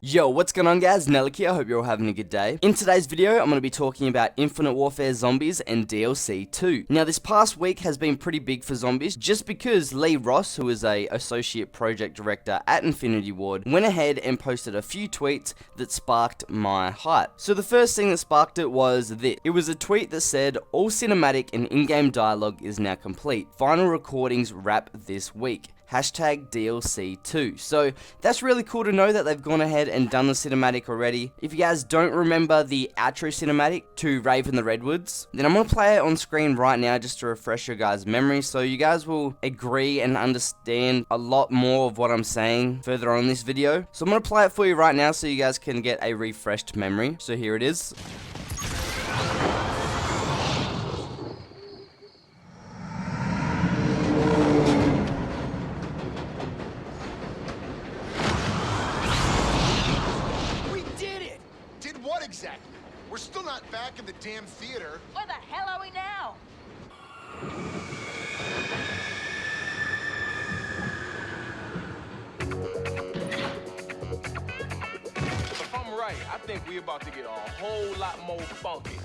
Yo, what's going on guys, Neliq here, I hope you're all having a good day. In today's video, I'm going to be talking about Infinite Warfare Zombies and DLC2. Now this past week has been pretty big for zombies, just because Lee Ross, who is a Associate Project Director at Infinity Ward, went ahead and posted a few tweets that sparked my hype. So the first thing that sparked it was this. It was a tweet that said, all cinematic and in-game dialogue is now complete. Final recordings wrap this week. Hashtag DLC2. So that's really cool to know that they've gone ahead and done the cinematic already. If you guys don't remember the outro cinematic to Raven the Redwoods, then I'm going to play it on screen right now just to refresh your guys' memory, so you guys will agree and understand a lot more of what I'm saying further on in this video. So I'm going to play it for you right now so you guys can get a refreshed memory. So here it is. What exactly? We're still not back in the damn theater. Where the hell are we now? If I'm right, I think we're about to get a whole lot more funky.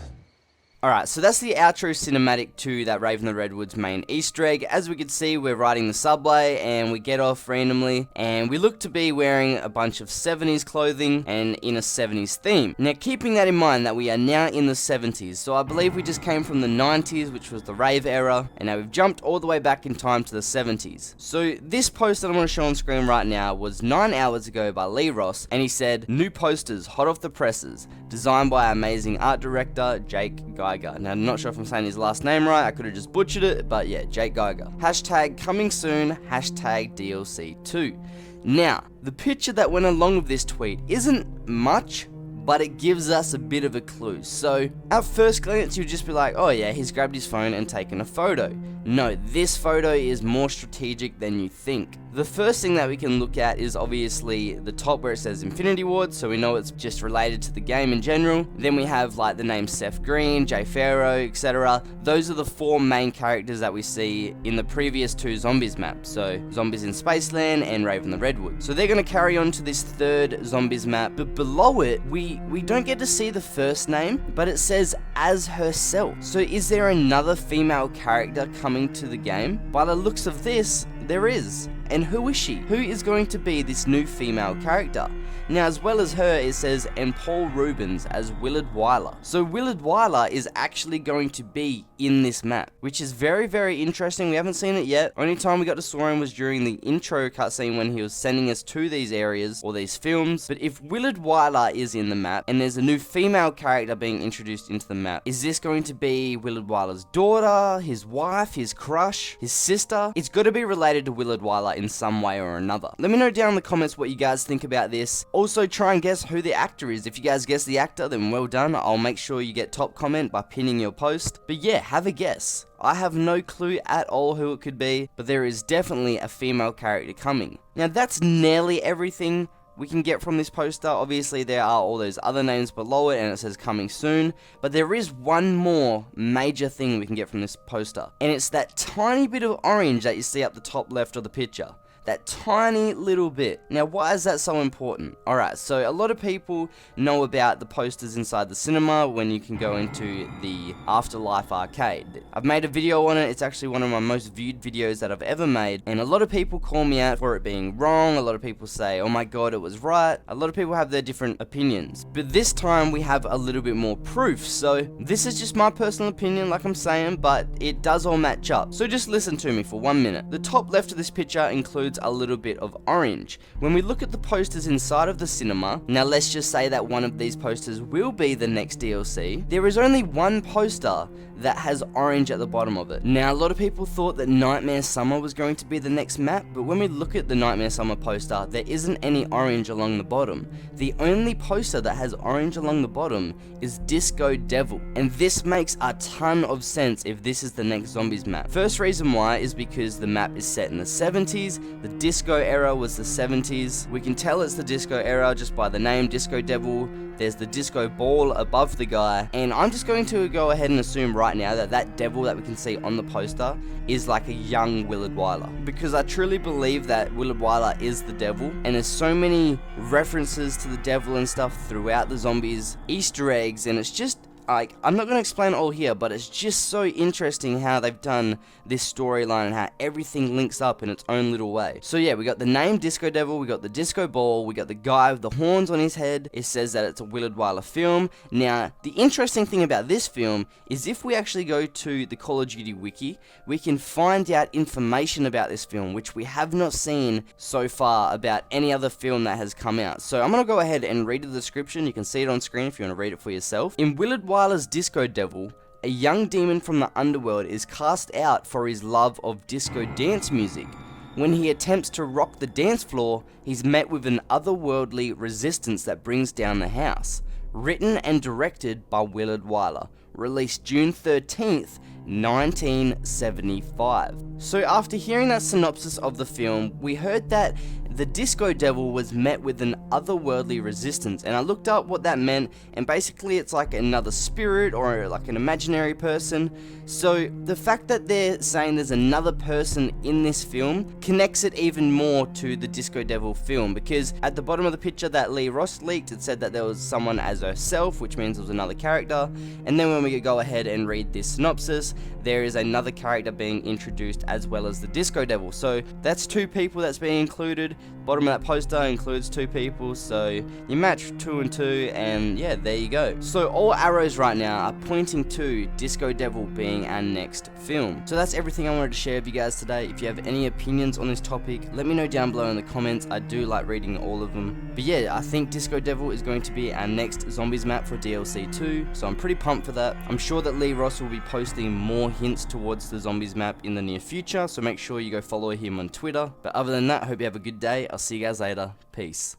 Alright, so that's the outro cinematic to that Raven the Redwoods main Easter egg. As we can see, we're riding the subway and we get off randomly and we look to be wearing a bunch of 70s clothing and in a 70s theme. Now keeping that in mind that we are now in the 70s, so I believe we just came from the 90s, which was the rave era, and now we've jumped all the way back in time to the 70s. So this post that I'm going to show on screen right now was 9 hours ago by Lee Ross, and he said, new posters hot off the presses, designed by our amazing art director Jake Geiger. Now, I'm not sure if I'm saying his last name right, I could have just butchered it, but yeah, Jake Geiger. Hashtag coming soon, hashtag DLC2. Now, the picture that went along with this tweet isn't much, but it gives us a bit of a clue. So, at first glance, you'd just be like, oh yeah, he's grabbed his phone and taken a photo. No, this photo is more strategic than you think. The first thing that we can look at is obviously the top where it says Infinity Ward, so we know it's just related to the game in general. Then we have like the names Seth Green, Jay Farrow, etc. Those are the four main characters that we see in the previous two Zombies maps, so Zombies in Spaceland and Raven the Redwood. So they're going to carry on to this third Zombies map, but below it, we don't get to see the first name, but it says as herself. So is there another female character coming to the game? By the looks of this, there is. And who is she? Who is going to be this new female character? Now, as well as her, it says, and Paul Rubens as Willard Wyler. So Willard Wyler is actually going to be in this map, which is very, very interesting. We haven't seen it yet. Only time we got to saw him was during the intro cutscene when he was sending us to these areas or these films. But if Willard Wyler is in the map and there's a new female character being introduced into the map, is this going to be Willard Wyler's daughter, his wife, his crush, his sister? It's got to be related to Willard Wyler in some way or another. Let me know down in the comments what you guys think about this. Also, try and guess who the actor is. If you guys guess the actor, then well done. I'll make sure you get top comment by pinning your post. But yeah, have a guess. I have no clue at all who it could be, but there is definitely a female character coming. Now, that's nearly everything we can get from this poster. Obviously, there are all those other names below it, and it says coming soon, but there is one more major thing we can get from this poster, and it's that tiny bit of orange that you see up the top left of the picture. That tiny little bit. Now, why is that so important? Alright, so a lot of people know about the posters inside the cinema when you can go into the Afterlife arcade. I've made a video on it. It's actually one of my most viewed videos that I've ever made, and a lot of people call me out for it being wrong. A lot of people say, oh my god, it was right. A lot of people have their different opinions, but this time we have a little bit more proof. So this is just my personal opinion, like I'm saying, but it does all match up. So just listen to me for 1 minute. The top left of this picture includes a little bit of orange. When we look at the posters inside of the cinema, now let's just say that one of these posters will be the next DLC, there is only one poster that has orange at the bottom of it. Now, a lot of people thought that Nightmare Summer was going to be the next map, but when we look at the Nightmare Summer poster, there isn't any orange along the bottom. The only poster that has orange along the bottom is Disco Devil, and this makes a ton of sense if this is the next Zombies map. First reason why is because the map is set in the 70s, the disco era was the 70s. We can tell it's the disco era just by the name Disco Devil. There's the disco ball above the guy, and I'm just going to go ahead and assume right right now that that devil that we can see on the poster is like a young Willard Wyler, because I truly believe that Willard Wyler is the devil, and there's so many references to the devil and stuff throughout the zombies, Easter eggs, and it's just like, I'm not going to explain it all here, but it's just so interesting how they've done this storyline and how everything links up in its own little way. So yeah, we got the name Disco Devil, we got the disco ball, we got the guy with the horns on his head. It says that it's a Willard Wyler film. Now, the interesting thing about this film is if we actually go to the Call of Duty wiki, we can find out information about this film, which we have not seen so far about any other film that has come out. So I'm going to go ahead and read the description. You can see it on screen if you want to read it for yourself. In Willard Wyler's Disco Devil, a young demon from the underworld is cast out for his love of disco dance music. When he attempts to rock the dance floor, he's met with an otherworldly resistance that brings down the house. Written and directed by Willard Wyler. Released June 13th, 1975. So after hearing that synopsis of the film, we heard that the Disco Devil was met with an otherworldly resistance, and I looked up what that meant, and basically it's like another spirit or like an imaginary person. So the fact that they're saying there's another person in this film connects it even more to the Disco Devil film, because at the bottom of the picture that Lee Ross leaked, it said that there was someone as herself, which means there was another character, and then when we go ahead and read this synopsis, there is another character being introduced as well as the Disco Devil. So that's two people that's being included. Bottom of that poster includes two people, so you match 2 and 2, and yeah, there you go. So all arrows right now are pointing to Disco Devil being our next film. So that's everything I wanted to share with you guys today. If you have any opinions on this topic, let me know down below in the comments. I do like reading all of them. But yeah, I think Disco Devil is going to be our next zombies map for DLC2, so I'm pretty pumped for that. I'm sure that Lee Ross will be posting more hints towards the zombies map in the near future, so make sure you go follow him on Twitter. But other than that, I hope you have a good day. I'll see you guys later. Peace.